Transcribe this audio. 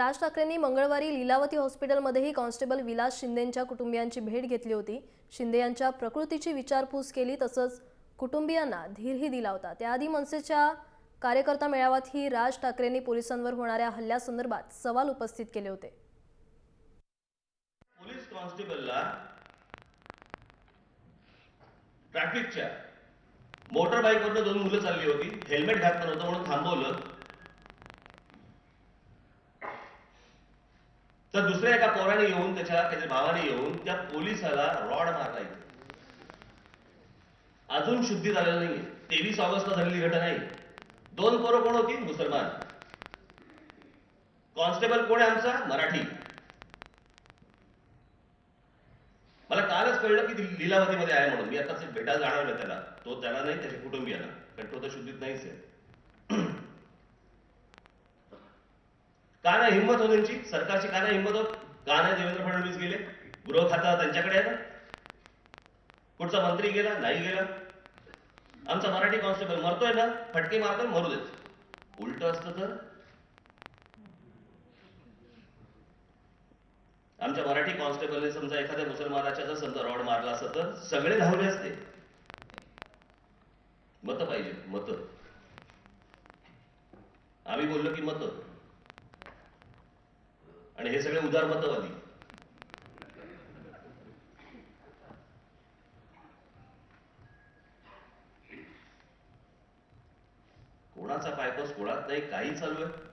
राज ठाकरेंनी मंगळवारी लीलावती हॉस्पिटलमध्येही कॉन्स्टेबल विलास शिंदेंच्या कुटुंबियांची भेट घेतली होती। शिंदे यांच्या प्रकृतीची विचारपूस केली, तसंच कुटुंबियांना धीरही दिला होता। त्याआधी मनसेच्या कार्यकर्ता मेळाव्यातही राज ठाकरेंनी पोलिसांवर होणाऱ्या हल्ल्यासंदर्भात सवाल उपस्थित केले होते। पोलीस कॉन्स्टेबलला ट्रॅफिकच्या मोटर बाईकवरनं 2 मुलं चालली होती, हेल्मेट घातलं नव्हतं म्हणून थांबवलं, तर दुसऱ्या एका पोराने येऊन त्याच्या भावाने येऊन त्या पोलिसाला रॉड मारला। इथे अजून शुद्धी झालेलं नाहीये। 23 ऑगस्टला झालेली घटना आहे। 2 पोरं कोण होती? मुसलमान। कॉन्स्टेबल कोण आहे आमचा? मराठी। मला कालच कळलं की लीलावतीमध्ये आहे म्हणून। मी आताच भेटायला जाणार आहे त्याला, तो त्याला नाही, त्याच्या कुटुंबियांना, कारण तो तर शुद्धीत नाहीच आहे। का नाही हिंमत हो त्यांची? सरकारची का नाही हिंमत होत? का नाही देवेंद्र फडणवीस गेले? गृह खाता त्यांच्याकडे आहे ना? कुठचा मंत्री गेला? नाही गेला। आमचा मराठी कॉन्स्टेबल मरतोय ना, फटके मारतोय, मरू देत। उलट असतं तर आमच्या मराठी कॉन्स्टेबलने समजा एखाद्या मुसलमानाच्या जर समजा रॉड मारला असता तर सगळे धावले असते। मतं पाहिजे, मतं। आम्ही बोललो की मतं, आणि हे सगळे उदार मतवादी। कोणाचा पायपास कोणात नाही, काही चालू आहे।